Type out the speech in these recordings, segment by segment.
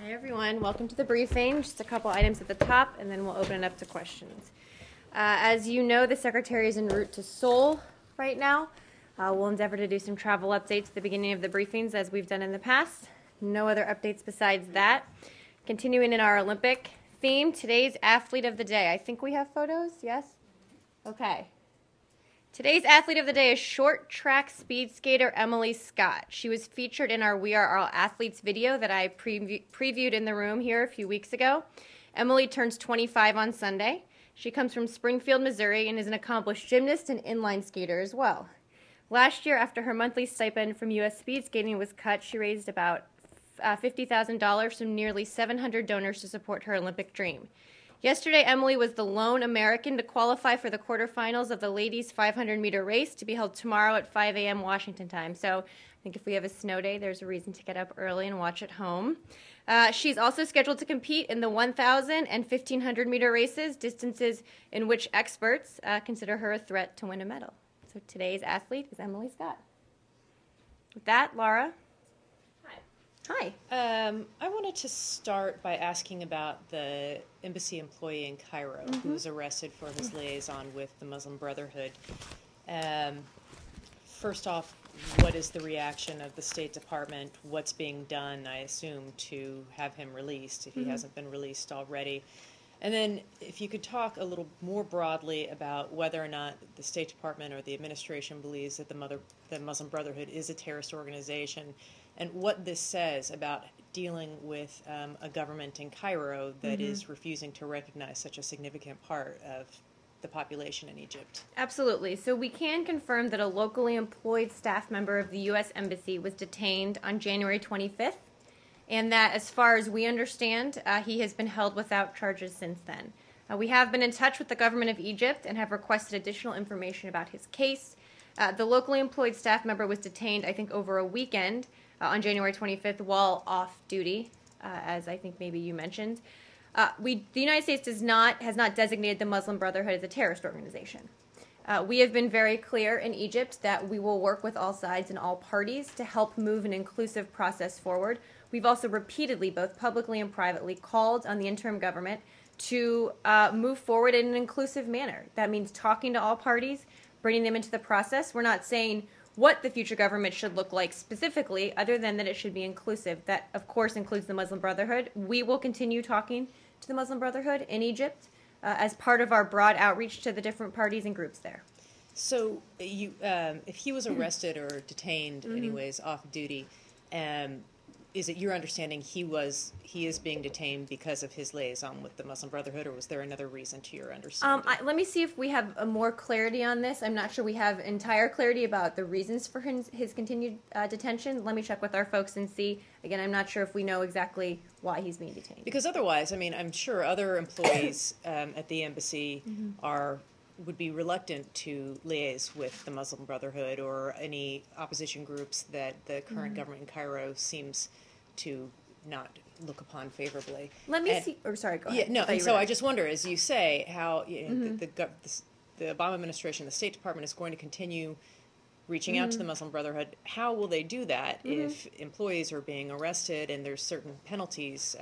Hi, everyone. Welcome to the briefing. Just a couple items at the top, and then we'll open it up to questions. As you know, the Secretary is en route to Seoul right now. We'll endeavor to do some travel updates at the beginning of the briefings, as we've done in the past. No other updates besides that. Continuing in our Olympic theme, today's athlete of the day. I think we have photos, yes? Okay. Today's athlete of the day is short track speed skater Emily Scott. She was featured in our We Are All Athletes video that I previewed in the room here a few weeks ago. Emily turns 25 on Sunday. She comes from Springfield, Missouri, and is an accomplished gymnast and inline skater as well. Last year, after her monthly stipend from U.S. Speed Skating was cut, she raised about $50,000 from nearly 700 donors to support her Olympic dream. Yesterday, Emily was the lone American to qualify for the quarterfinals of the ladies' 500-meter race to be held tomorrow at 5 a.m. Washington time. So I think if we have a snow day, there's a reason to get up early and watch at home. She's also scheduled to compete in the 1,000 and 1,500-meter races, distances in which experts consider her a threat to win a medal. So today's athlete is Emily Scott. With that, Laura. Hi. I wanted to start by asking about the embassy employee in Cairo who was arrested for his liaison with the Muslim Brotherhood. First off, what is the reaction of the State Department? What's being done, I assume, to have him released if he hasn't been released already? And then if you could talk a little more broadly about whether or not the State Department or the administration believes that the Muslim Brotherhood is a terrorist organization, and what this says about dealing with a government in Cairo that is refusing to recognize such a significant part of the population in Egypt. Absolutely. So we can confirm that a locally employed staff member of the U.S. Embassy was detained on January 25th, and that, as far as we understand, he has been held without charges since then. We have been in touch with the government of Egypt and have requested additional information about his case. The locally employed staff member was detained, I think, over a weekend on January 25th while off duty, as I think maybe you mentioned. The United States has not designated the Muslim Brotherhood as a terrorist organization. We have been very clear in Egypt that we will work with all sides and all parties to help move an inclusive process forward. We've also repeatedly, both publicly and privately, called on the interim government to move forward in an inclusive manner. That means talking to all parties, bringing them into the process. We're not saying what the future government should look like specifically, other than that it should be inclusive. That, of course, includes the Muslim Brotherhood. We will continue talking to the Muslim Brotherhood in Egypt as part of our broad outreach to the different parties and groups there. So if he was arrested or detained anyways off duty, is it your understanding he is being detained because of his liaison with the Muslim Brotherhood, or was there another reason to your understanding? Let me see if we have more clarity on this. I'm not sure we have entire clarity about the reasons for his continued detention. Let me check with our folks and see. Again, I'm not sure if we know exactly why he's being detained. Because otherwise, I mean, I'm sure other employees at the embassy would be reluctant to liaise with the Muslim Brotherhood or any opposition groups that the current government in Cairo seems to not look upon favorably. Let me see. Or sorry, go ahead. Yeah, no, and so I just wonder, as you say, how the Obama administration, the State Department is going to continue reaching out to the Muslim Brotherhood. How will they do that if employees are being arrested and there's certain penalties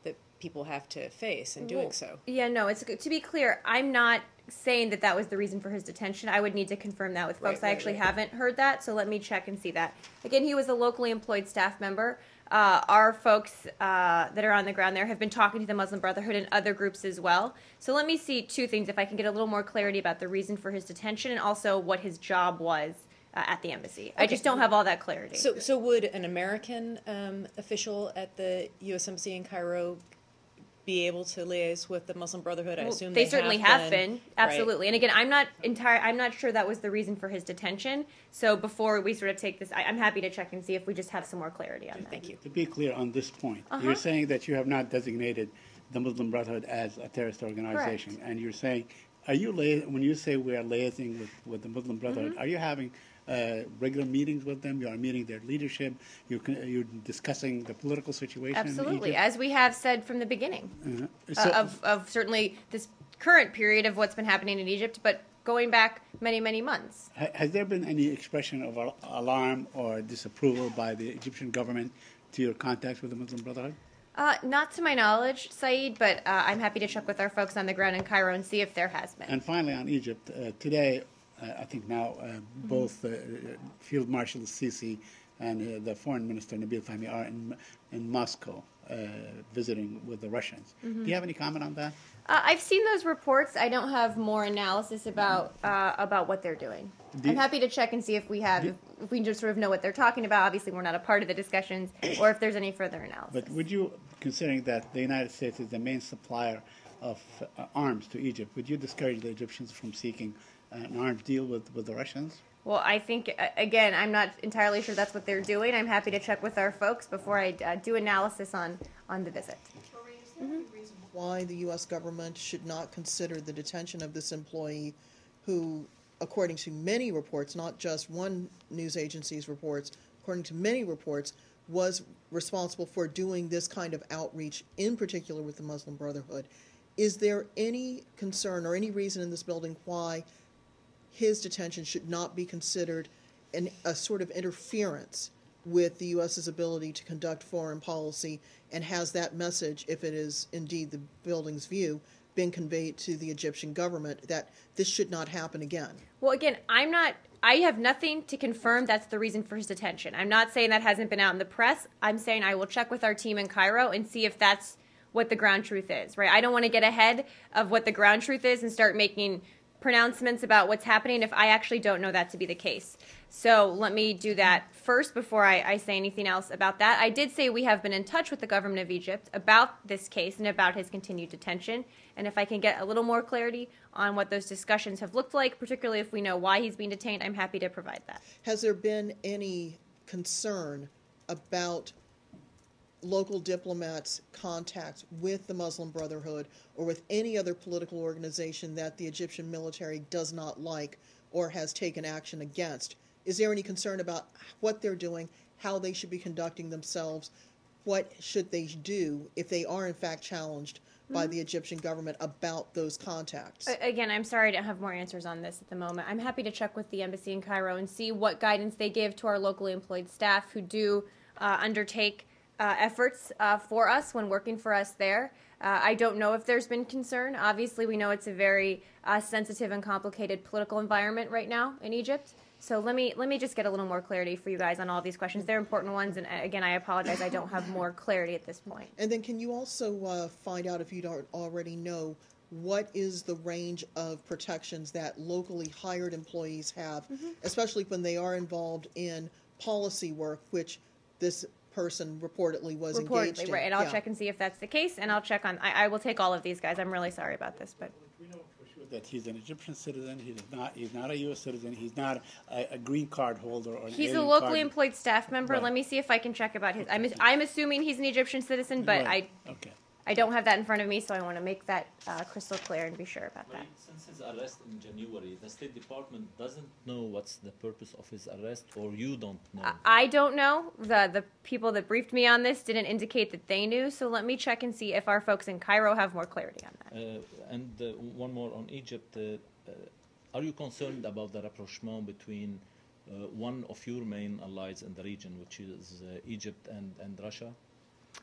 that people have to face in doing so? Yeah, no, to be clear, I'm not saying that was the reason for his detention. I would need to confirm that with folks. I actually haven't heard that, so let me check and see that. Again, he was a locally employed staff member. Our folks that are on the ground there have been talking to the Muslim Brotherhood and other groups as well. So let me see two things, if I can get a little more clarity about the reason for his detention and also what his job was at the embassy. Okay. I just don't have all that clarity. So would an American official at the U.S. Embassy in Cairo be able to liaise with the Muslim Brotherhood? I assume they certainly have been. Absolutely. Right. And again, I'm not sure that was the reason for his detention. So before we sort of take this, I'm happy to check and see if we just have some more clarity on that. Thank you. To be clear on this point, you're saying that you have not designated the Muslim Brotherhood as a terrorist organization. Correct. And you're saying, when you say we are liaising with the Muslim Brotherhood, are you having regular meetings with them? You are meeting their leadership. You're discussing the political situation. Absolutely, in Egypt? as we have said from the beginning of certainly this current period of what's been happening in Egypt, but going back many, many months. Has there been any expression of alarm or disapproval by the Egyptian government to your contacts with the Muslim Brotherhood? Not to my knowledge, Saeed, but I'm happy to check with our folks on the ground in Cairo and see if there has been. And finally, on Egypt, today, I think now both Field Marshal Sisi and the Foreign Minister Nabil Fahmy are in Moscow visiting with the Russians. Do you have any comment on that? I've seen those reports. I don't have more analysis about what they're doing. I'm happy to check and see if we have, if we just sort of know what they're talking about. Obviously, we're not a part of the discussions, or if there's any further analysis. But would you, considering that the United States is the main supplier of arms to Egypt, would you discourage the Egyptians from seeking an arms deal with the Russians? Well, I think, again, I'm not entirely sure that's what they're doing. I'm happy to check with our folks before I do analysis on the visit. Is there any reason why the U.S. government should not consider the detention of this employee who, according to many reports, not just one news agency's reports, according to many reports, was responsible for doing this kind of outreach, in particular with the Muslim Brotherhood? Is there any concern or any reason in this building why his detention should not be considered a sort of interference with the U.S.'s ability to conduct foreign policy, and has that message, if it is indeed the building's view, been conveyed to the Egyptian government that this should not happen again? Well, again, I have nothing to confirm that's the reason for his detention. I'm not saying that hasn't been out in the press. I'm saying I will check with our team in Cairo and see if that's what the ground truth is, right? I don't want to get ahead of what the ground truth is and start making pronouncements about what's happening if I actually don't know that to be the case. So let me do that first before I say anything else about that. I did say we have been in touch with the government of Egypt about this case and about his continued detention. And if I can get a little more clarity on what those discussions have looked like, particularly if we know why he's being detained, I'm happy to provide that. Has there been any concern about local diplomats' contacts with the Muslim Brotherhood or with any other political organization that the Egyptian military does not like or has taken action against? Is there any concern about what they're doing, how they should be conducting themselves, what should they do if they are in fact challenged by the Egyptian government about those contacts? Again, I'm sorry I don't have more answers on this at the moment. I'm happy to check with the embassy in Cairo and see what guidance they give to our locally employed staff who do undertake efforts for us when working for us there. I don't know if there's been concern. Obviously, we know it's a very sensitive and complicated political environment right now in Egypt. So let me just get a little more clarity for you guys on all of these questions. They're important ones, and again, I apologize. I don't have more clarity at this point. And then can you also find out, if you don't already know, what is the range of protections that locally hired employees have, especially when they are involved in policy work, which this person reportedly was engaged in? Right, and I'll check and see if that's the case, and I'll check on, I will take all of these guys. I'm really sorry about this, but. We know for sure that he's an Egyptian citizen. He's not a U.S. citizen. He's not a green card holder or an He's a alien locally card. employed staff member. Right. Let me see if I can check about his. I'm assuming he's an Egyptian citizen, but Right. Okay. I don't have that in front of me, so I want to make that crystal clear and be sure about that. Since his arrest in January, the State Department doesn't know what's the purpose of his arrest, or you don't know? I don't know. The people that briefed me on this didn't indicate that they knew, so let me check and see if our folks in Cairo have more clarity on that. And one more on Egypt. Are you concerned about the rapprochement between one of your main allies in the region, which is Egypt and Russia?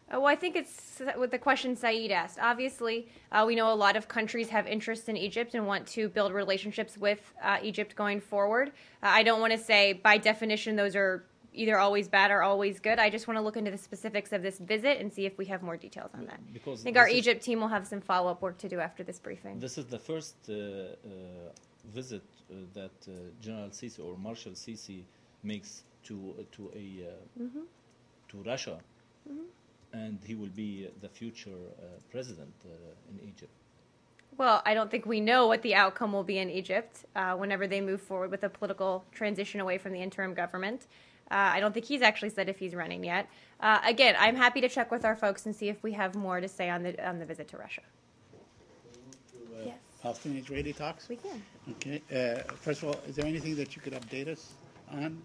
Well, I think it's with the question Saeed asked. Obviously, we know a lot of countries have interest in Egypt and want to build relationships with Egypt going forward. I don't want to say, by definition, those are either always bad or always good. I just want to look into the specifics of this visit and see if we have more details on that. Because I think our Egypt team will have some follow-up work to do after this briefing. This is the first visit that General Sisi or Marshal Sisi makes to Russia. And he will be the future president in Egypt. Well, I don't think we know what the outcome will be in Egypt whenever they move forward with a political transition away from the interim government. I don't think he's actually said if he's running yet. Again, I'm happy to check with our folks and see if we have more to say on the visit to Russia. Yes. Palestinian-Israeli talks? We can. Okay. First of all, is there anything that you could update us on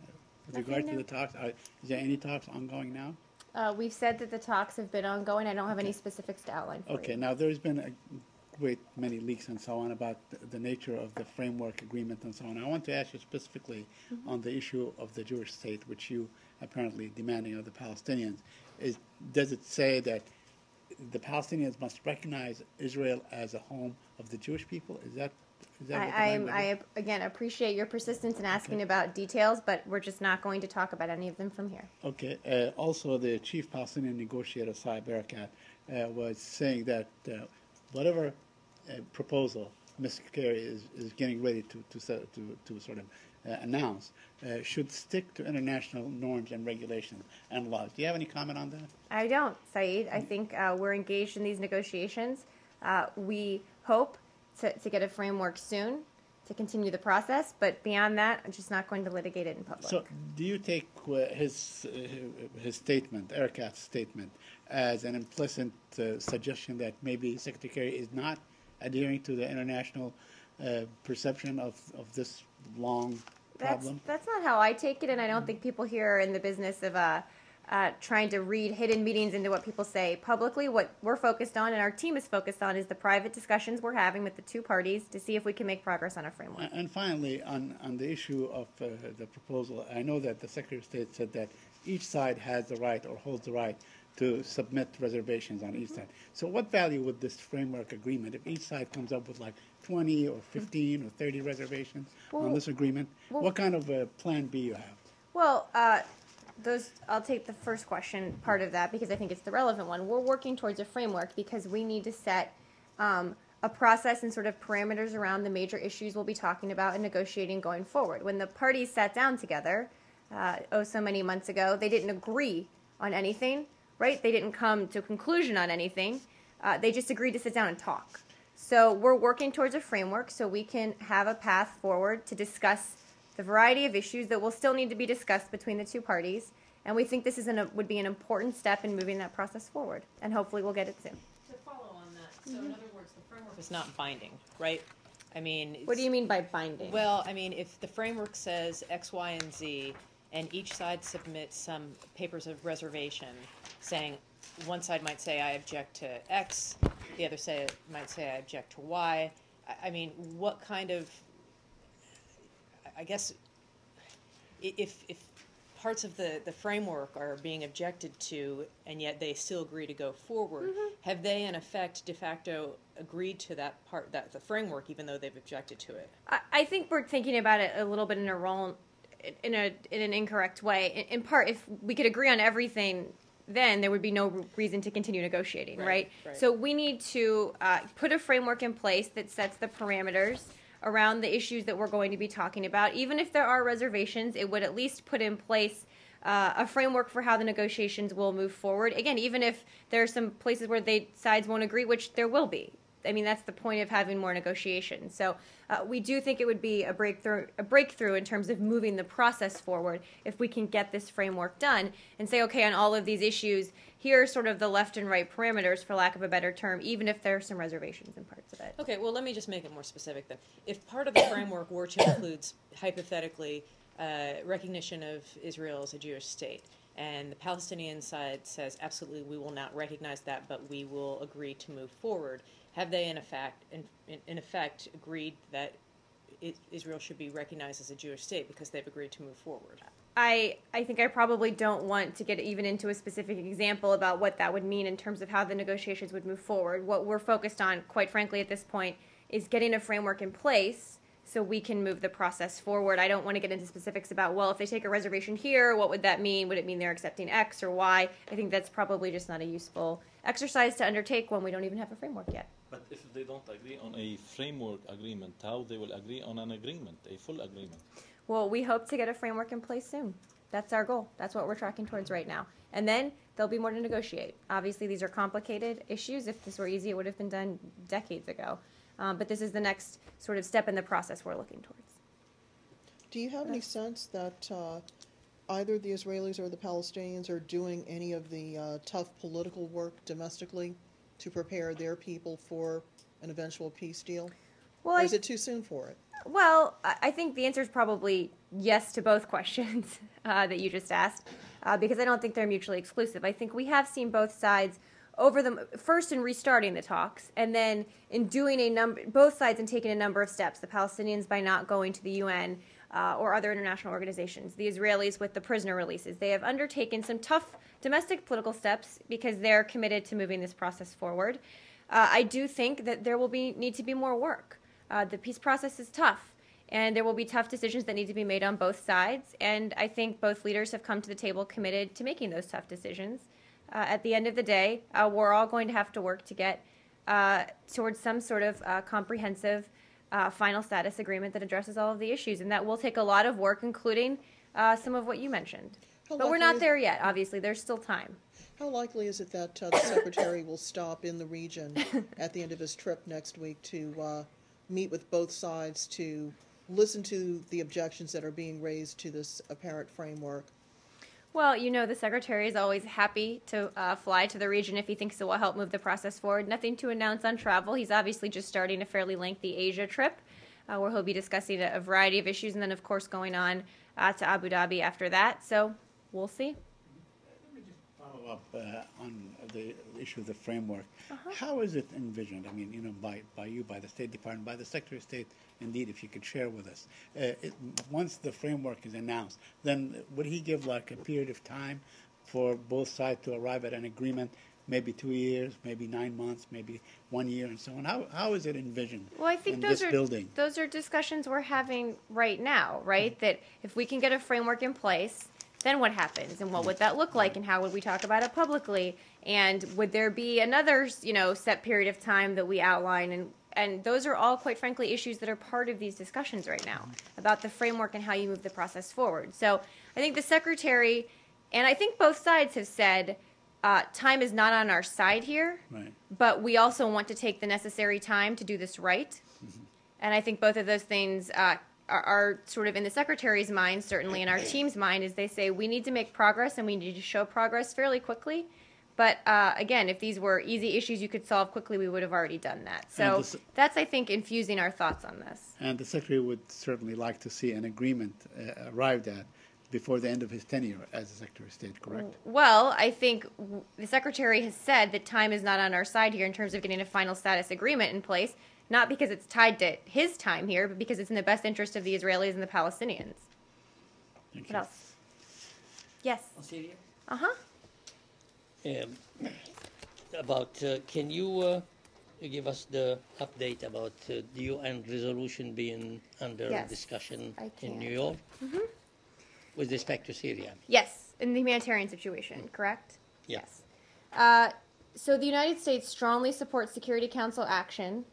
with regard to the talks? Is there any talks ongoing now? We've said that the talks have been ongoing. I don't have any specifics to outline for you. Okay, now there's been a great many leaks and so on about the nature of the framework agreement and so on. I want to ask you specifically on the issue of the Jewish state, which you apparently demanding of the Palestinians. Does it say that the Palestinians must recognize Israel as a home of the Jewish people. Is that what the language is? I again appreciate your persistence in asking about details, but we're just not going to talk about any of them from here. Okay. Also, the chief Palestinian negotiator, Saeb Erekat, was saying that whatever proposal Mr. Kerry is getting ready to sort of announce should stick to international norms and regulations and laws. Do you have any comment on that? I don't, Saeed. I think we're engaged in these negotiations. We hope to get a framework soon to continue the process, but beyond that, I'm just not going to litigate it in public. So, do you take his statement, Erekat's statement, as an implicit suggestion that maybe Secretary Kerry is not adhering to the international perception of this long problem? That's not how I take it, and I don't think people here are in the business of trying to read hidden meetings into what people say publicly. What we're focused on, and our team is focused on, is the private discussions we're having with the two parties to see if we can make progress on a framework. And finally, on the issue of the proposal, I know that the Secretary of State said that each side has the right or holds the right to submit reservations on each side. So what value would this framework agreement, if each side comes up with like 20 or 15 or 30 reservations on this agreement, what kind of a plan B you have? Well, I'll take the first question part of that because I think it's the relevant one. We're working towards a framework because we need to set a process and sort of parameters around the major issues we'll be talking about and negotiating going forward. When the parties sat down together, so many months ago, they didn't agree on anything, right? They didn't come to a conclusion on anything. They just agreed to sit down and talk. So we're working towards a framework so we can have a path forward to discuss the variety of issues that will still need to be discussed between the two parties. And we think this would be an important step in moving that process forward. And hopefully we'll get it soon. To follow on that, so in other words, the framework is not binding, right? I mean, What do you mean by binding? Well, I mean, if the framework says X, Y, and Z, and each side submits some papers of reservation saying, one side might say, I object to X, the other side might say, I object to Y. I mean, what kind of, I guess, if parts of the framework are being objected to and yet they still agree to go forward, have they in effect de facto agreed to that part, that the framework, even though they've objected to it? I think we're thinking about it a little bit in an incorrect way. In part, if we could agree on everything, then there would be no reason to continue negotiating, right? So we need to put a framework in place that sets the parameters around the issues that we're going to be talking about. Even if there are reservations, it would at least put in place a framework for how the negotiations will move forward. Again, even if there are some places where sides won't agree, which there will be. I mean, that's the point of having more negotiations. So we do think it would be a breakthrough in terms of moving the process forward if we can get this framework done and say, okay, on all of these issues, here are sort of the left and right parameters, for lack of a better term, even if there are some reservations in parts of it. Okay, well, let me just make it more specific then. If part of the framework were to include, hypothetically, recognition of Israel as a Jewish state, and the Palestinian side says, absolutely, we will not recognize that, but we will agree to move forward, have they in effect agreed that Israel should be recognized as a Jewish state because they've agreed to move forward? I think I probably don't want to get even into a specific example about what that would mean in terms of how the negotiations would move forward. What we're focused on, quite frankly, at this point, is getting a framework in place so we can move the process forward. I don't want to get into specifics about, well, if they take a reservation here, what would that mean? Would it mean they're accepting X or Y? I think that's probably just not a useful exercise to undertake when we don't even have a framework yet. But if they don't agree on a framework agreement, how they will agree on an agreement, a full agreement? Well, we hope to get a framework in place soon. That's our goal. That's what we're tracking towards right now. And then there'll be more to negotiate. Obviously, these are complicated issues. If this were easy, it would have been done decades ago. But this is the next sort of step in the process we're looking towards. Do you have any sense that either the Israelis or the Palestinians are doing any of the tough political work domestically to prepare their people for an eventual peace deal? Well, or is it too soon for it? Well, I think the answer is probably yes to both questions that you just asked, because I don't think they're mutually exclusive. I think we have seen both sides over them first in restarting the talks, and then in doing both sides in taking a number of steps. The Palestinians by not going to the UN, or other international organizations. The Israelis with the prisoner releases. They have undertaken some tough domestic political steps because they're committed to moving this process forward. I do think that there will need to be more work. The peace process is tough. And there will be tough decisions that need to be made on both sides. And I think both leaders have come to the table committed to making those tough decisions. At the end of the day, we're all going to have to work to get towards some sort of comprehensive final status agreement that addresses all of the issues. And that will take a lot of work, including some of what you mentioned. But we're not there yet, obviously. There's still time. How likely is it that the Secretary will stop in the region at the end of his trip next week to meet with both sides to listen to the objections that are being raised to this apparent framework? Well, the Secretary is always happy to fly to the region if he thinks it will help move the process forward. Nothing to announce on travel. He's obviously just starting a fairly lengthy Asia trip where he'll be discussing a variety of issues and then, of course, going on to Abu Dhabi after that. So we'll see. Follow up on the issue of the framework. How is it envisioned? I mean, by you, by the State Department, by the Secretary of State, indeed, if you could share with us. Once the framework is announced, then would he give like a period of time for both sides to arrive at an agreement, maybe 2 years, maybe 9 months, maybe 1 year, and so on? How is it envisioned? Well, I think those are discussions we're having right now, right? That if we can get a framework in place, then what happens, and what would that look like, and how would we talk about it publicly, and would there be another, set period of time that we outline, and those are all, quite frankly, issues that are part of these discussions right now about the framework and how you move the process forward. So I think the Secretary, and I think both sides have said, time is not on our side here, Right. but we also want to take the necessary time to do this right. And I think both of those things are sort of in the Secretary's mind, certainly in our team's mind, as they say we need to make progress and we need to show progress fairly quickly. But again, if these were easy issues you could solve quickly, we would have already done that. So that's, I think, infusing our thoughts on this. And the Secretary would certainly like to see an agreement arrived at before the end of his tenure as the Secretary of State, correct? Well, I think the Secretary has said that time is not on our side here in terms of getting a final status agreement in place, not because it's tied to his time here, but because it's in the best interest of the Israelis and the Palestinians. Thank What you. else? Yes. Syria? Uh-huh. Can you give us the update about the UN resolution being under Yes, discussion I in can. New York with respect to Syria? Yes, in the humanitarian situation, correct? Yeah. Yes. So the United States strongly supports Security Council action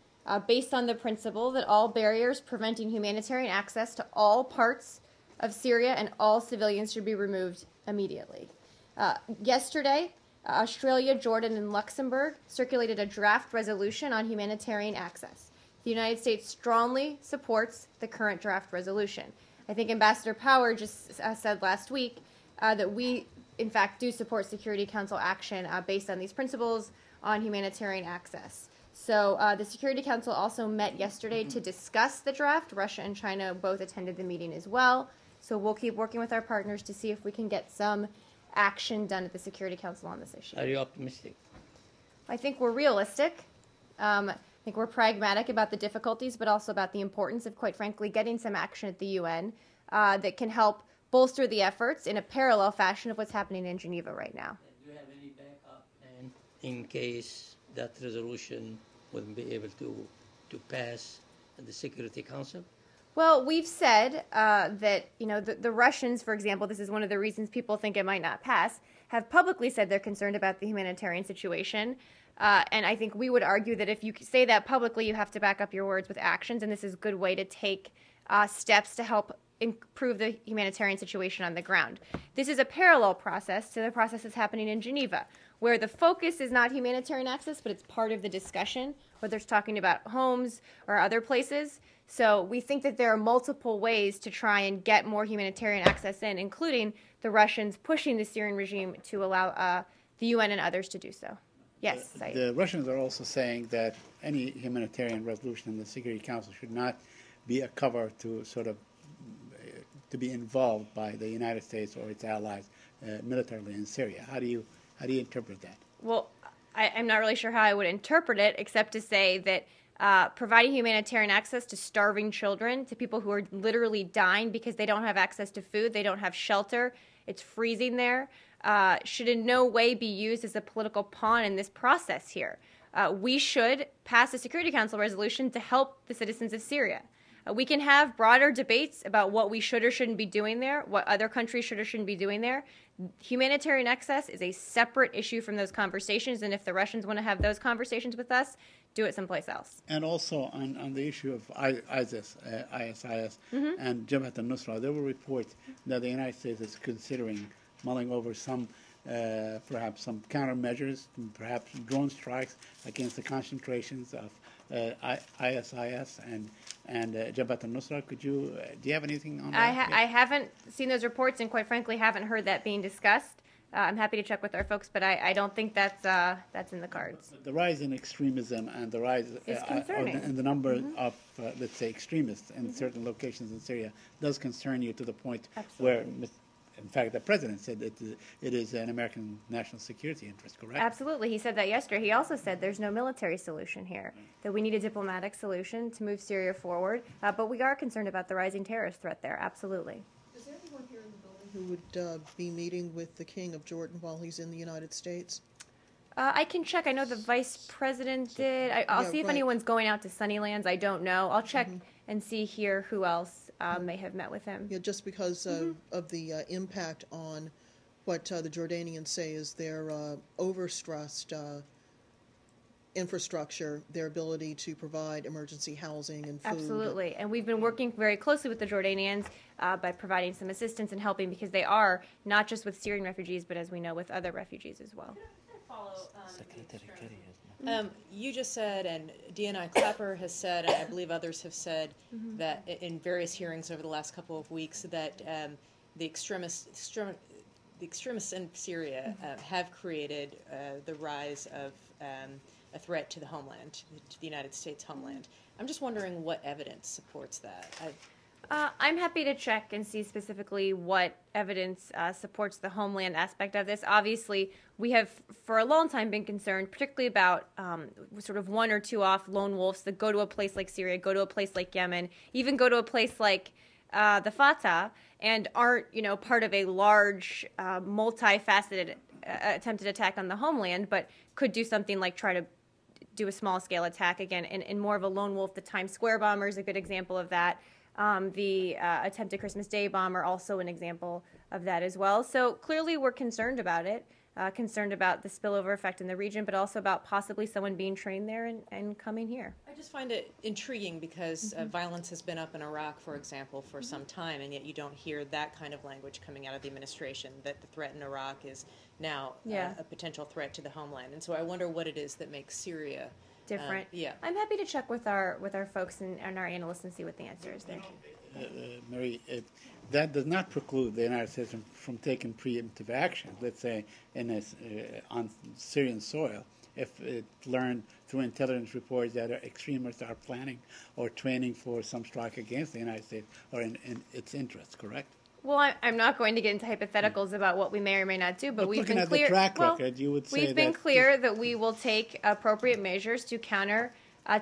based on the principle that all barriers preventing humanitarian access to all parts of Syria and all civilians should be removed immediately. Yesterday, Australia, Jordan, and Luxembourg circulated a draft resolution on humanitarian access. The United States strongly supports the current draft resolution. I think Ambassador Power just said last week that we, in fact, do support Security Council action based on these principles on humanitarian access. So the Security Council also met yesterday to discuss the draft. Russia and China both attended the meeting as well. So we'll keep working with our partners to see if we can get some action done at the Security Council on this issue. Are you optimistic? I think we're realistic. I think we're pragmatic about the difficulties, but also about the importance of, quite frankly, getting some action at the UN that can help bolster the efforts in a parallel fashion of what's happening in Geneva right now. Do you have any backup plan in case that resolution wouldn't be able to pass at the Security Council? Well, we've said that, the Russians, for example, this is one of the reasons people think it might not pass, have publicly said they're concerned about the humanitarian situation. And I think we would argue that if you say that publicly, you have to back up your words with actions, and this is a good way to take steps to help improve the humanitarian situation on the ground. This is a parallel process to the process that's happening in Geneva, where the focus is not humanitarian access, but it's part of the discussion, whether it's talking about homes or other places. So we think that there are multiple ways to try and get more humanitarian access in, including the Russians pushing the Syrian regime to allow the UN and others to do so. Yes, Saeed. The Russians are also saying that any humanitarian resolution in the Security Council should not be a cover to to be involved by the United States or its allies militarily in Syria. How do you interpret that? Well, I'm not really sure how I would interpret it, except to say that providing humanitarian access to starving children, to people who are literally dying because they don't have access to food, they don't have shelter, it's freezing there, should in no way be used as a political pawn in this process here. We should pass a Security Council resolution to help the citizens of Syria. We can have broader debates about what we should or shouldn't be doing there, what other countries should or shouldn't be doing there. Humanitarian access is a separate issue from those conversations, and if the Russians want to have those conversations with us, do it someplace else. And also on the issue of ISIS and Jabhat al-Nusra, there were reports that the United States is considering mulling over some, perhaps some countermeasures, perhaps drone strikes against the concentrations of ISIS and Jabhat al-Nusra. Could you, do you have anything on that? I haven't seen those reports, and quite frankly, haven't heard that being discussed. I'm happy to check with our folks, but I don't think that's in the cards. The rise in extremism and the rise in the number of, let's say, extremists in certain locations in Syria does concern you to the point where, in fact, the president said that it is an American national security interest, correct? Absolutely. He said that yesterday. He also said there's no military solution here, that we need a diplomatic solution to move Syria forward, but we are concerned about the rising terrorist threat there, absolutely. Is there anyone here in the building who would be meeting with the King of Jordan while he's in the United States? I can check. I know the vice president did. I'll see if anyone's going out to Sunnylands. I don't know. I'll check and see here who else may have met with him. Yeah, just because of the impact on what the Jordanians say is their overstressed infrastructure, their ability to provide emergency housing and food. Absolutely. And we've been working very closely with the Jordanians by providing some assistance and helping, because they are not just with Syrian refugees, but as we know, with other refugees as well. You just said, and DNI Clapper has said, and I believe others have said, that in various hearings over the last couple of weeks, that the extremists in Syria have created the rise of a threat to the homeland, to the United States homeland. I'm just wondering what evidence supports that. I'm happy to check and see specifically what evidence supports the homeland aspect of this. Obviously, we have for a long time been concerned, particularly about sort of one or two off lone wolves that go to a place like Syria, go to a place like Yemen, even go to a place like the Fatah, and aren't, part of a large, multifaceted attempted attack on the homeland, but could do something like try to do a small-scale attack again in more of a lone wolf. The Times Square bomber is a good example of that. The attempted Christmas Day bomber, also an example of that as well. So clearly we're concerned about it, concerned about the spillover effect in the region, but also about possibly someone being trained there and coming here. I just find it intriguing because violence has been up in Iraq, for example, for some time, and yet you don't hear that kind of language coming out of the administration, that the threat in Iraq is now a potential threat to the homeland. And so I wonder what it is that makes Syria different. I'm happy to check with our folks and our analysts and see what the answer is there. Mary, that does not preclude the United States from taking preemptive action, let's say, on Syrian soil, if it learned through intelligence reports that extremists are planning or training for some strike against the United States or in its interests, correct? Well, I'm not going to get into hypotheticals about what we may or may not do, but we've been clear. Looking at the track record, you would say we've been clear that we will take appropriate measures to counter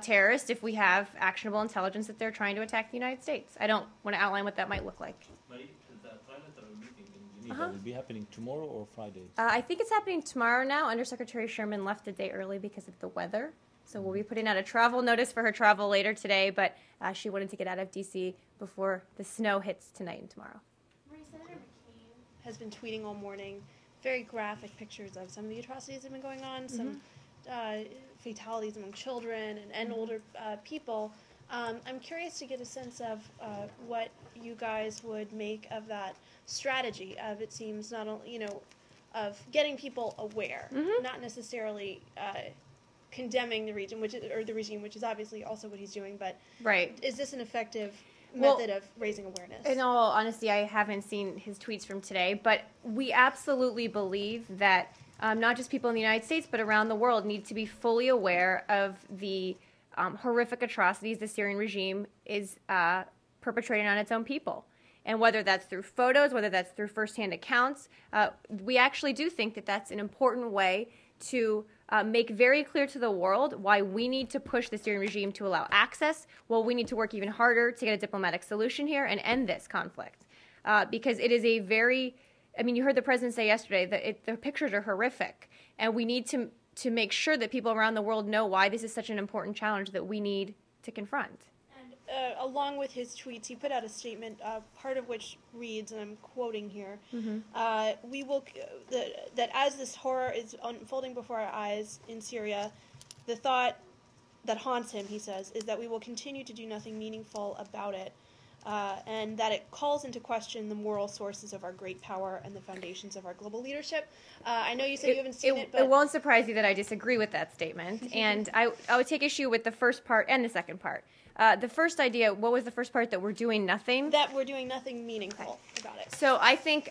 terrorists if we have actionable intelligence that they're trying to attack the United States. I don't want to outline what that might look like. Marie, the trilateral meeting in Geneva will be happening tomorrow or Friday? I think it's happening tomorrow now. Undersecretary Sherman left a day early because of the weather. So we'll be putting out a travel notice for her travel later today, but she wanted to get out of D.C. before the snow hits tonight and tomorrow. Senator McCain has been tweeting all morning very graphic pictures of some of the atrocities that have been going on, some fatalities among children and older people. I'm curious to get a sense of what you guys would make of that strategy of, it seems, not only, of getting people aware, not necessarily condemning the region, or the regime, which is obviously also what he's doing, but is this an effective method of raising awareness? In all honesty, I haven't seen his tweets from today, but we absolutely believe that not just people in the United States, but around the world need to be fully aware of the horrific atrocities the Syrian regime is perpetrating on its own people. And whether that's through photos, whether that's through firsthand accounts, we actually do think that that's an important way to make very clear to the world why we need to push the Syrian regime to allow access, while we need to work even harder to get a diplomatic solution here and end this conflict. Because it is a very, I mean, you heard the president say yesterday that the pictures are horrific, and we need to make sure that people around the world know why this is such an important challenge that we need to confront. And along with his tweets, he put out a statement, part of which reads, and I'm quoting here, "We will that as this horror is unfolding before our eyes in Syria, the thought that haunts him," he says, "is that we will continue to do nothing meaningful about it, and that it calls into question the moral sources of our great power and the foundations of our global leadership." I know you said you haven't seen it, but it won't surprise you that I disagree with that statement, and I would take issue with the first part and the second part. The first idea, what was the first part? That we're doing nothing? that we're doing nothing meaningful about it. So I think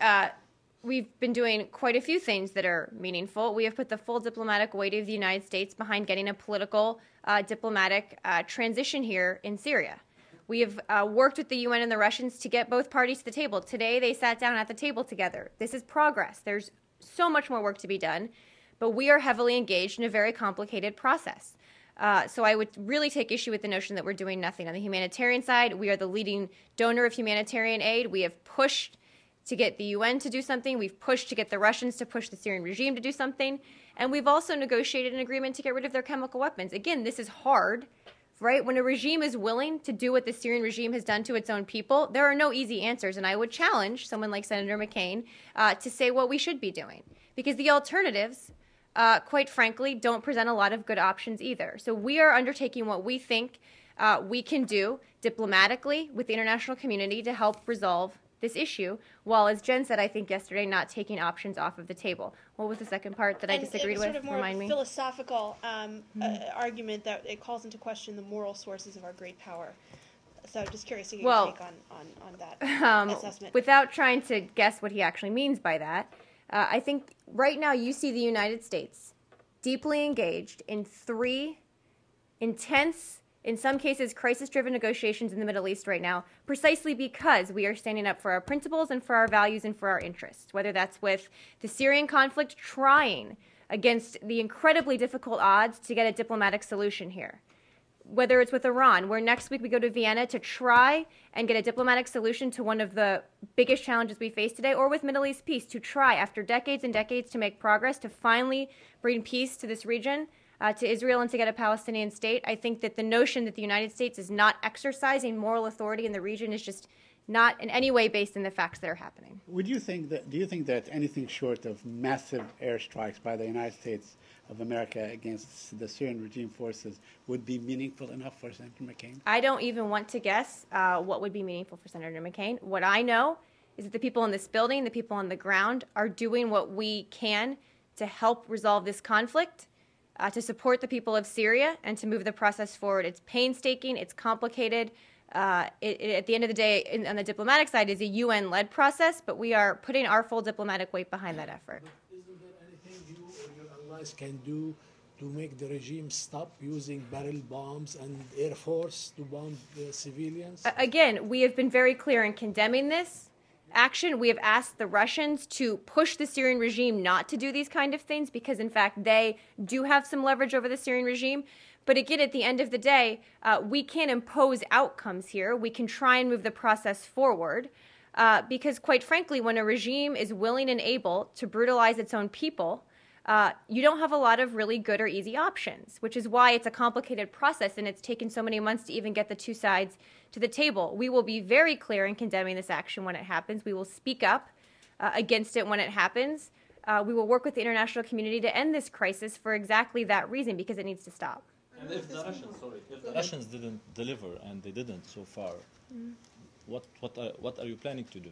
we've been doing quite a few things that are meaningful. We have put the full diplomatic weight of the United States behind getting a political, diplomatic transition here in Syria. We have worked with the UN and the Russians to get both parties to the table. Today, they sat down at the table together. This is progress. There's so much more work to be done, but we are heavily engaged in a very complicated process. So I would really take issue with the notion that we're doing nothing. On the humanitarian side, we are the leading donor of humanitarian aid. We have pushed to get the UN to do something. We've pushed to get the Russians to push the Syrian regime to do something. And we've also negotiated an agreement to get rid of their chemical weapons. Again, this is hard, right? When a regime is willing to do what the Syrian regime has done to its own people, there are no easy answers. And I would challenge someone like Senator McCain to say what we should be doing. Because the alternatives, quite frankly, don't present a lot of good options either. So we are undertaking what we think we can do diplomatically with the international community to help resolve this issue, while, as Jen said, I think yesterday, not taking options off of the table. What was the second part that I disagreed with? Sort of more Remind of a me. philosophical argument that it calls into question the moral sources of our great power. So just curious to get your take on that assessment. Without trying to guess what he actually means by that, I think right now you see the United States deeply engaged in 3 intense, in some cases, crisis-driven negotiations in the Middle East right now, precisely because we are standing up for our principles and for our values and for our interests, whether that's with the Syrian conflict, trying against the incredibly difficult odds to get a diplomatic solution here, whether it's with Iran, where next week we go to Vienna to try and get a diplomatic solution to one of the biggest challenges we face today, or with Middle East peace, to try, after decades and decades, to make progress, to finally bring peace to this region, to Israel, and to get a Palestinian state. I think that the notion that the United States is not exercising moral authority in the region is just not in any way based in the facts that are happening. Do you think that anything short of massive airstrikes by the United States of America against the Syrian regime forces would be meaningful enough for Senator McCain? I don't even want to guess what would be meaningful for Senator McCain. What I know is that the people in this building, the people on the ground, are doing what we can to help resolve this conflict, to support the people of Syria, and to move the process forward. It's painstaking, it's complicated. At the end of the day, on the diplomatic side, is a UN-led process, but we are putting our full diplomatic weight behind that effort. Isn't there anything you or your allies can do to make the regime stop using barrel bombs and air force to bomb the civilians? Again, we have been very clear in condemning this action. We have asked the Russians to push the Syrian regime not to do these kind of things because, in fact, they do have some leverage over the Syrian regime. But again, at the end of the day, we can't impose outcomes here. We can try and move the process forward because, quite frankly, when a regime is willing and able to brutalize its own people, you don't have a lot of really good or easy options, which is why it's a complicated process and it's taken so many months to even get the two sides to the table. We will be very clear in condemning this action when it happens. We will speak up against it when it happens. We will work with the international community to end this crisis for exactly that reason, because it needs to stop. And if the Russians didn't deliver, and they didn't so far, what are you planning to do?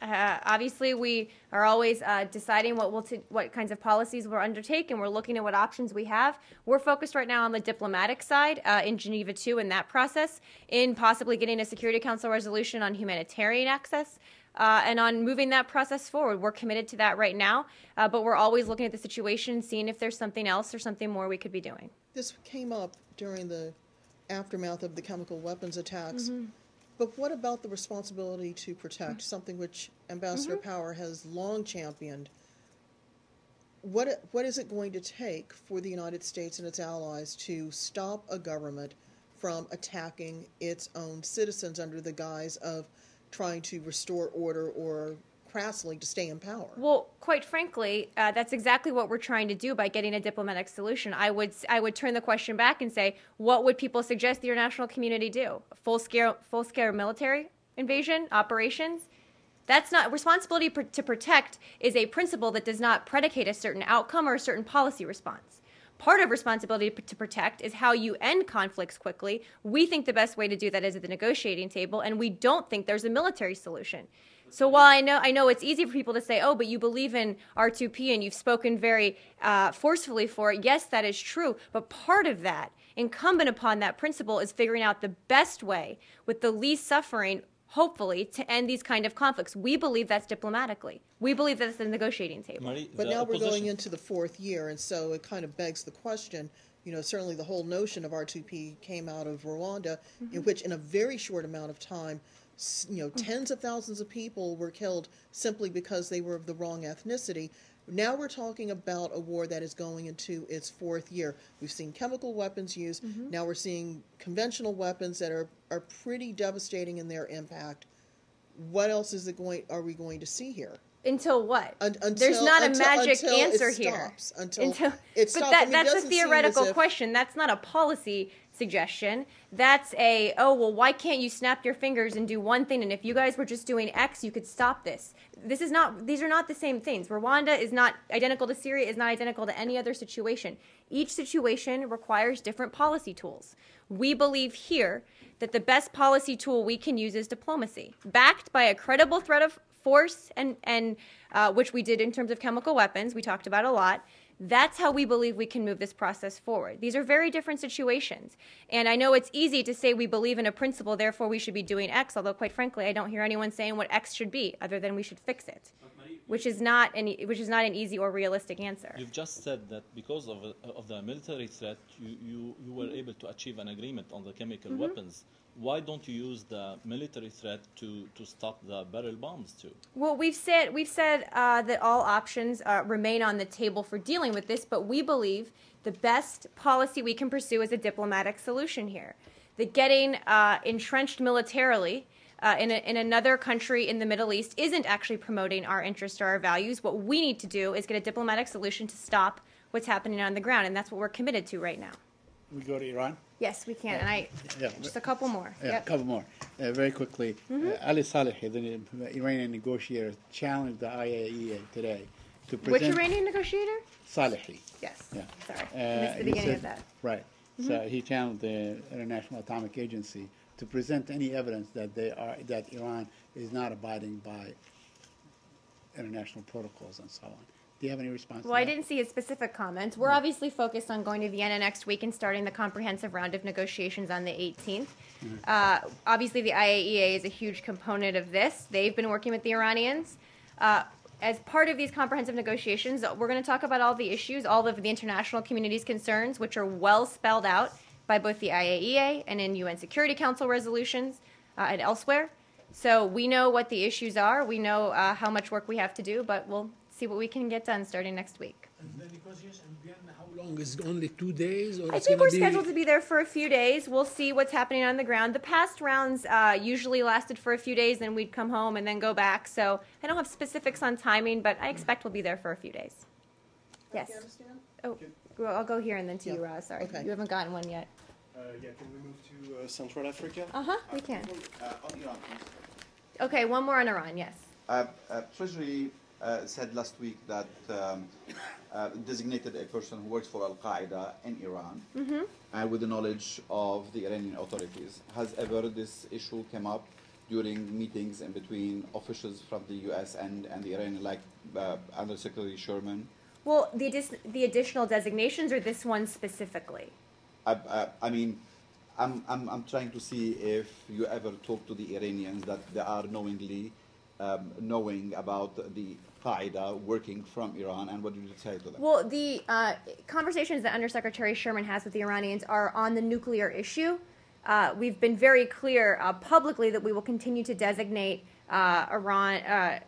Obviously, we are always deciding what kinds of policies we'll undertake, and we're looking at what options we have. We're focused right now on the diplomatic side in Geneva II in that process, in possibly getting a Security Council resolution on humanitarian access, and on moving that process forward. We're committed to that right now, but we're always looking at the situation, seeing if there's something else or something more we could be doing. This came up during the aftermath of the chemical weapons attacks. But what about the responsibility to protect, something which Ambassador Power has long championed? what is it going to take for the United States and its allies to stop a government from attacking its own citizens under the guise of trying to restore order or crassly to stay in power? Well, quite frankly, that's exactly what we're trying to do by getting a diplomatic solution. I would turn the question back and say, what would people suggest the international community do? Full scale military invasion operations? That's not responsibility to protect is a principle that does not predicate a certain outcome or a certain policy response. Part of responsibility to protect is how you end conflicts quickly. We think the best way to do that is at the negotiating table, and we don't think there's a military solution. So while I know it's easy for people to say, oh, but you believe in R2P and you've spoken very forcefully for it, yes, that is true. But part of that, incumbent upon that principle, is figuring out the best way with the least suffering, hopefully, to end these kind of conflicts. We believe that's diplomatically. We believe that's the negotiating table. Marie, But the now we're going opposition- into the fourth year, and so it kind of begs the question, certainly the whole notion of R2P came out of Rwanda, in which in a very short amount of time, tens of thousands of people were killed simply because they were of the wrong ethnicity. Now we're talking about a war that is going into its fourth year. We've seen chemical weapons used. Now we're seeing conventional weapons that are pretty devastating in their impact. What else are we going to see here? Until what? There's not a magic answer here. Until But it stops. that's a theoretical question. That's not a policy suggestion. That's why can't you snap your fingers and do one thing? And if you guys were just doing X, you could stop this. These are not the same things. Rwanda is not identical to Syria, is not identical to any other situation. Each situation requires different policy tools. We believe here that the best policy tool we can use is diplomacy, backed by a credible threat of force, and which we did in terms of chemical weapons. We talked about a lot. That's how we believe we can move this process forward. These are very different situations. And I know it's easy to say we believe in a principle, therefore we should be doing X, although quite frankly, I don't hear anyone saying what X should be, other than we should fix it, which is not an easy or realistic answer. You've just said that because of the military threat, you were able to achieve an agreement on the chemical weapons. Why don't you use the military threat to stop the barrel bombs too? Well, we've said that all options remain on the table for dealing with this, but we believe the best policy we can pursue is a diplomatic solution here. That getting entrenched militarily in another country in the Middle East isn't actually promoting our interests or our values. What we need to do is get a diplomatic solution to stop what's happening on the ground, and that's what we're committed to right now. We go to Iran? Yes, we can. And just a couple more. Yeah, Yep. a couple more. Very quickly, Ali Salehi, the Iranian negotiator, challenged the IAEA today to present... Which Iranian negotiator? Salehi. Yes. Yeah. Sorry, I missed the he beginning said- of that. Right. So he challenged the International Atomic Agency to present any evidence that Iran is not abiding by international protocols and so on. Do you have any response to Well, I that? didn't see his specific comments. We're obviously focused on going to Vienna next week and starting the comprehensive round of negotiations on the 18th. Obviously, the IAEA is a huge component of this. They've been working with the Iranians. As part of these comprehensive negotiations, we're going to talk about all the issues, all of the international community's concerns, which are well spelled out by both the IAEA and in UN Security Council resolutions and elsewhere. So we know what the issues are. We know how much work we have to do, but we'll see what we can get done starting next week. And the negotiation in Vienna, how long is it? Only 2 days? Or I it's think gonna we're scheduled to be there for a few days. We'll see what's happening on the ground. The past rounds usually lasted for a few days, then we'd come home and then go back. So I don't have specifics on timing, but I expect we'll be there for a few days. Yes. Afghanistan? Oh, well, I'll go here and then to you, Yeah. Roz. Sorry, Okay. you haven't gotten one yet. Yeah, can we move to Central Africa? We can. On Iran, please. Okay, one more on Iran, yes. Treasury said last week that designated a person who works for Al-Qaeda in Iran and with the knowledge of the Iranian authorities. Has ever this issue come up during meetings in between officials from the U.S. and the Iranian, like Undersecretary Sherman? Well, the additional designations or this one specifically? I mean, I'm trying to see if you ever talk to the Iranians that they are knowingly knowing about the Qaeda working from Iran, and what did you say to them? Well, the conversations that Undersecretary Sherman has with the Iranians are on the nuclear issue. We've been very clear publicly that we will continue to designate Iran,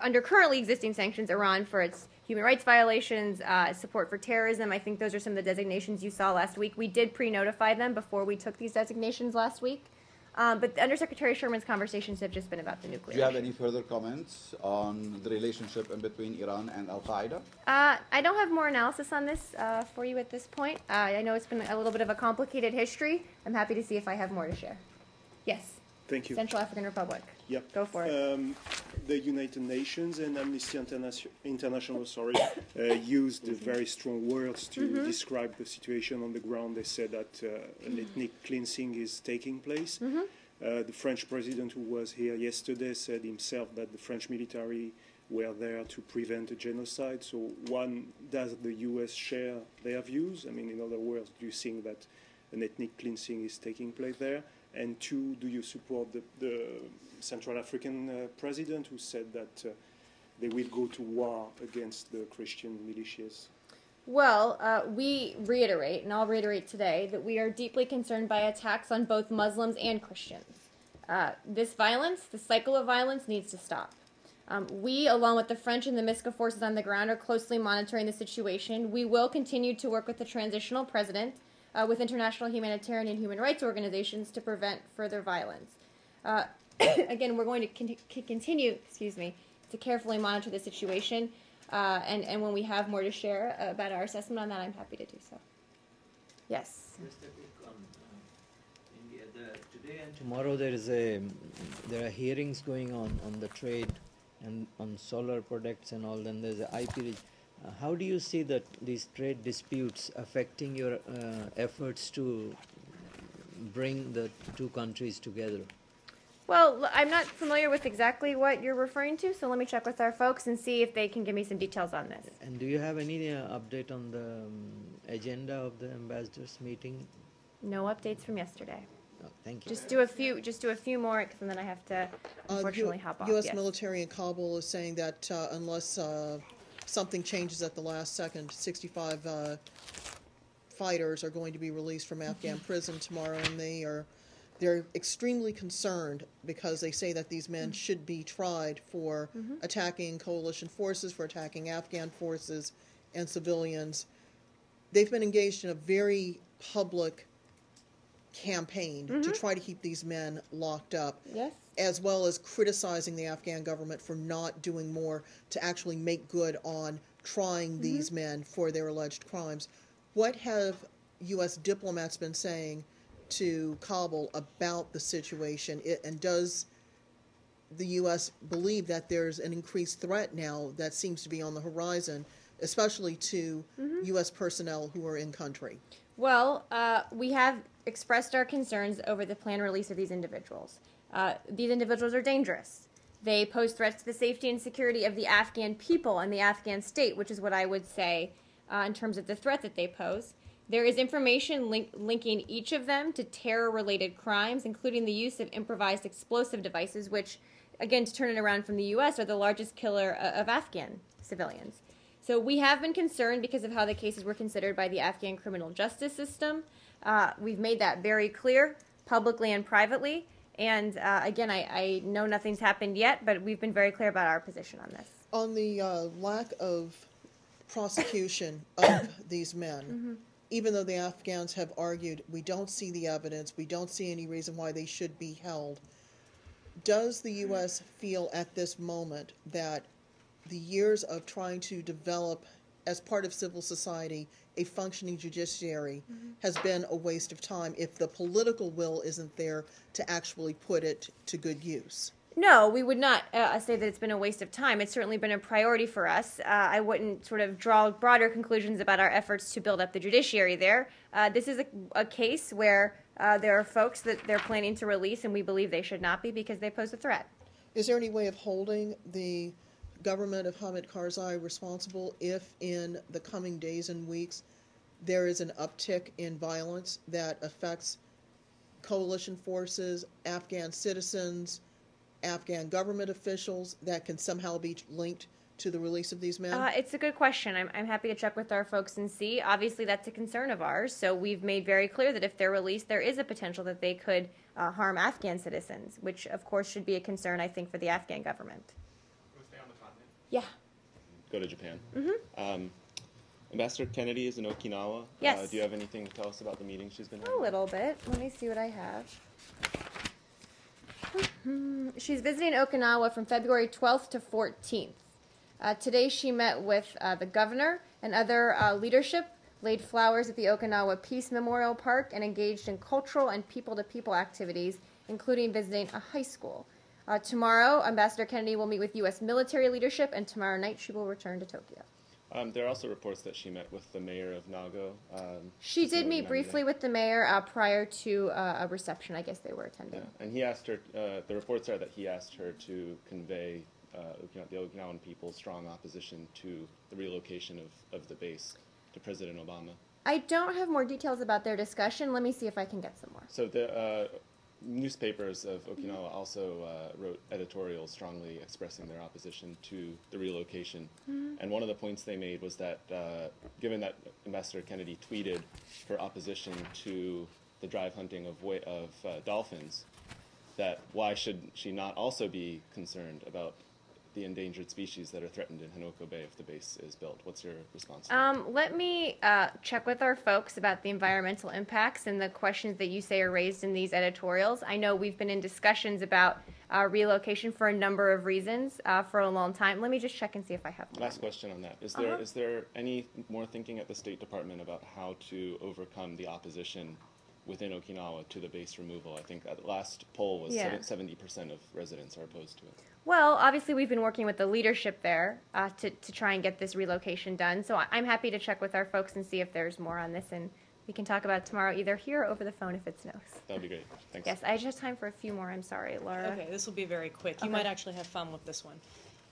under currently existing sanctions, Iran for its human rights violations, support for terrorism. I think those are some of the designations you saw last week. We did pre-notify them before we took these designations last week. But Undersecretary Sherman's conversations have just been about the nuclear Do you have issue. any further comments on the relationship in between Iran and Al-Qaeda? I don't have more analysis on this for you at this point. I know it's been a little bit of a complicated history. I'm happy to see if I have more to share. Yes. Thank you. Central African Republic. Yep. Go for it. The United Nations and Amnesty International, used very strong words to describe the situation on the ground. They said that an ethnic cleansing is taking place. The French president, who was here yesterday, said himself that the French military were there to prevent a genocide. So, one, does the U.S. share their views? I mean, in other words, do you think that an ethnic cleansing is taking place there? And two, do you support the Central African president who said that they will go to war against the Christian militias? Well, we reiterate, and I'll reiterate today, that we are deeply concerned by attacks on both Muslims and Christians. This violence, the cycle of violence, needs to stop. We, along with the French and the MISCA forces on the ground, are closely monitoring the situation. We will continue to work with the transitional president, with international humanitarian and human rights organizations to prevent further violence. Again, we're going to continue, to carefully monitor the situation, and when we have more to share about our assessment on that, I'm happy to do so. Yes. Just a quick on India. Today and tomorrow there are hearings going on the trade and on solar products and all. Then there's the IP. How do you see that these trade disputes affecting your efforts to bring the two countries together? Well, I'm not familiar with exactly what you're referring to, so let me check with our folks and see if they can give me some details on this. And do you have any update on the agenda of the ambassadors' meeting? No updates from yesterday. Oh, thank you. Just do a few more, and then I have to unfortunately hop off. U.S. Yes. military in Kabul is saying that unless something changes at the last second, 65 fighters are going to be released from Afghan prison tomorrow, and they're extremely concerned because they say that these men should be tried for attacking coalition forces, for attacking Afghan forces and civilians. They've been engaged in a very public campaign to try to keep these men locked up, as well as criticizing the Afghan government for not doing more to actually make good on trying these men for their alleged crimes. What have U.S. diplomats been saying to Kabul about the situation, and does the U.S. believe that there's an increased threat now that seems to be on the horizon, especially to U.S. personnel who are in country? Well, we have expressed our concerns over the planned release of these individuals. These individuals are dangerous. They pose threats to the safety and security of the Afghan people and the Afghan state, which is what I would say in terms of the threat that they pose. There is information linking each of them to terror-related crimes, including the use of improvised explosive devices, which, again, to turn it around from the U.S., are the largest killer of Afghan civilians. So we have been concerned because of how the cases were considered by the Afghan criminal justice system. We've made that very clear, publicly and privately. And again, I know nothing's happened yet, but we've been very clear about our position on this. On the lack of prosecution of these men, even though the Afghans have argued, we don't see the evidence, we don't see any reason why they should be held, does the U.S. feel at this moment that the years of trying to develop, as part of civil society, a functioning judiciary has been a waste of time if the political will isn't there to actually put it to good use? No, we would not say that it's been a waste of time. It's certainly been a priority for us. I wouldn't sort of draw broader conclusions about our efforts to build up the judiciary there. This is a case where there are folks that they're planning to release, and we believe they should not be because they pose a threat. Is there any way of holding the government of Hamid Karzai responsible if in the coming days and weeks there is an uptick in violence that affects coalition forces, Afghan citizens, Afghan government officials that can somehow be linked to the release of these men? It's a good question. I'm happy to check with our folks and see. Obviously, that's a concern of ours, so we've made very clear that if they're released, there is a potential that they could harm Afghan citizens, which, of course, should be a concern, I think, for the Afghan government. Can we stay on the continent? Yeah. go to Japan. Ambassador Kennedy is in Okinawa. Yes. Do you have anything to tell us about the meeting she's been having? A little bit. Let me see what I have. She's visiting Okinawa from February 12th to 14th. Today she met with the governor and other leadership, laid flowers at the Okinawa Peace Memorial Park, and engaged in cultural and people-to-people activities, including visiting a high school. Tomorrow, Ambassador Kennedy will meet with U.S. military leadership, and tomorrow night she will return to Tokyo. There are also reports that she met with the mayor of Nago. She did meet briefly with the mayor prior to a reception I guess they were attending. Yeah. And he asked her, the reports are that he asked her to convey the Okinawan people's strong opposition to the relocation of the base to President Obama. I don't have more details about their discussion. Let me see if I can get some more. So the newspapers of Okinawa also wrote editorials strongly expressing their opposition to the relocation. And one of the points they made was that given that Ambassador Kennedy tweeted her opposition to the drive hunting of dolphins, that why should she not also be concerned about the endangered species that are threatened in Henoko Bay if the base is built? What's your response to that? Let me check with our folks about the environmental impacts and the questions that you say are raised in these editorials. I know we've been in discussions about relocation for a number of reasons for a long time. Let me just check and see if I have more. Last question on that. Is there any more thinking at the State Department about how to overcome the opposition within Okinawa to the base removal? I think at the last poll was 70% of residents are opposed to it. Well, obviously we've been working with the leadership there to try and get this relocation done. So I'm happy to check with our folks and see if there's more on this, and we can talk about it tomorrow either here or over the phone if it's no. That would be great. Thanks. Yes, I just have time for a few more. I'm sorry, Laura. Okay, this will be very quick. You might actually have fun with this one.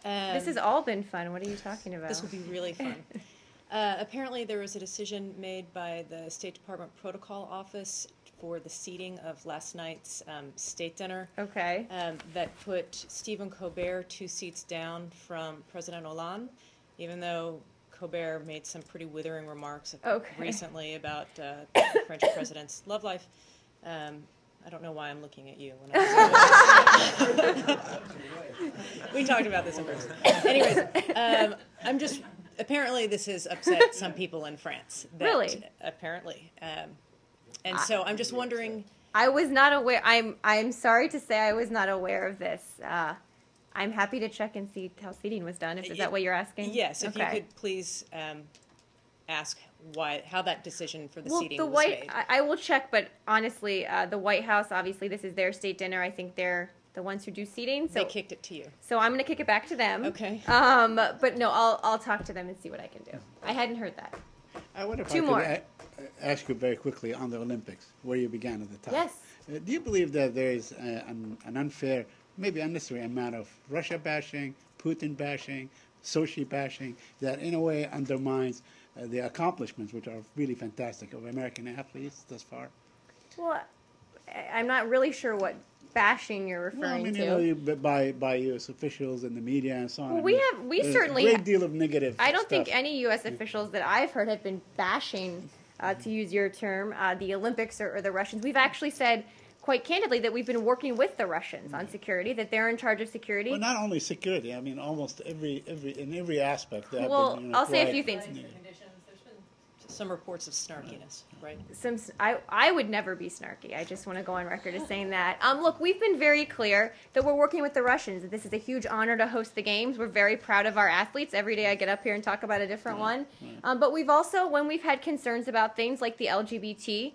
This has all been fun. What are you talking about? This will be really fun. Apparently there was a decision made by the State Department Protocol Office for the seating of last night's state dinner. Okay. That put Stephen Colbert 2 seats down from President Hollande, even though Colbert made some pretty withering remarks recently about the French president's love life. I don't know why I'm looking at you. When we talked about this in person. Anyways, I'm just, apparently this has upset some people in France. Really? Apparently. And so I'm just wondering. I was not aware. I'm sorry to say I was not aware of this. I'm happy to check and see how seating was done. Is that what you're asking? Yes. If you could please ask how that decision for the seating was made. I will check, but honestly, the White House, obviously, this is their state dinner. I think they're the ones who do seating. So they kicked it to you. So I'm going to kick it back to them. Okay. But no, I'll talk to them and see what I can do. I hadn't heard that. I wonder if Two more. Ask you very quickly on the Olympics, where you began at the top. Yes. Do you believe that there is an unfair, maybe unnecessary amount of Russia bashing, Putin bashing, Sochi bashing that in a way undermines the accomplishments, which are really fantastic, of American athletes thus far? Well, I'm not really sure what bashing you're referring to. You know, by U.S. officials and the media and so on. Well, we certainly a great deal of negative. I don't stuff. think any U.S. officials that I've heard have been bashing, to use your term, the Olympics or the Russians. We've actually said quite candidly that we've been working with the Russians on security, that they're in charge of security. Well, not only security. I mean, almost in every aspect. Well, I'll say a few things. Some reports of snarkiness, right? I would never be snarky. I just want to go on record as saying that. Look, we've been very clear that we're working with the Russians. This is a huge honor to host the games. We're very proud of our athletes. Every day I get up here and talk about a different one. But we've also, when we've had concerns about things like the LGBT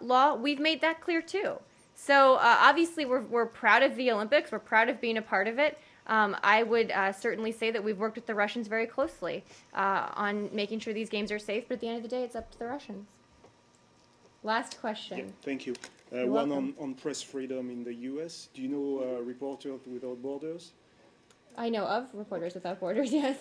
law, we've made that clear too. So obviously we're proud of the Olympics. We're proud of being a part of it. I would certainly say that we've worked with the Russians very closely on making sure these games are safe, but at the end of the day, it's up to the Russians. Last question. Yeah, thank you. You're one welcome. on press freedom in the U.S. Do you know Reporters Without Borders? I know of Reporters Without Borders, yes.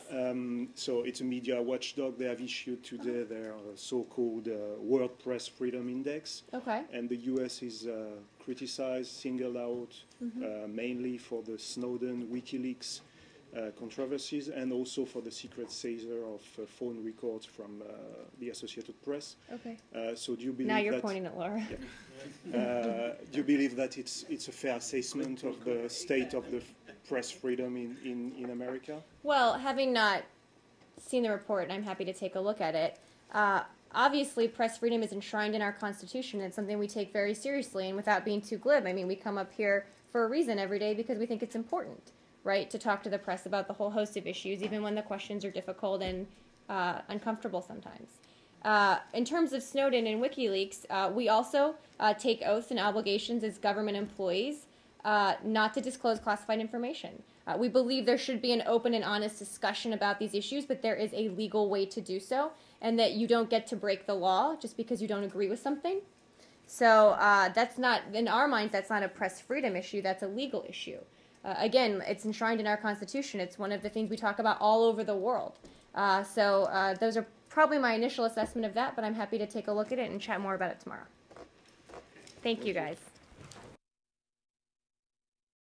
So it's a media watchdog. They have issued today their so-called World Press Freedom Index. Okay. And the U.S. is criticized, singled out, mainly for the Snowden, WikiLeaks controversies, and also for the secret seizure of phone records from the Associated Press. Okay. So do you believe now you're that, pointing at Laura. Yeah. Do you believe that it's a fair assessment of the state of the press freedom in America? Well, having not seen the report, and I'm happy to take a look at it. Obviously, press freedom is enshrined in our Constitution. It's something we take very seriously, and without being too glib, I mean, we come up here for a reason every day because we think it's important, right, to talk to the press about the whole host of issues, even when the questions are difficult and uncomfortable sometimes. In terms of Snowden and WikiLeaks, we also take oaths and obligations as government employees not to disclose classified information. We believe there should be an open and honest discussion about these issues, but there is a legal way to do so, and that you don't get to break the law just because you don't agree with something. So that's not, in our minds, that's not a press freedom issue, that's a legal issue. Again, it's enshrined in our Constitution. It's one of the things we talk about all over the world. So those are probably my initial assessment of that, but I'm happy to take a look at it and chat more about it tomorrow. Thank you, guys.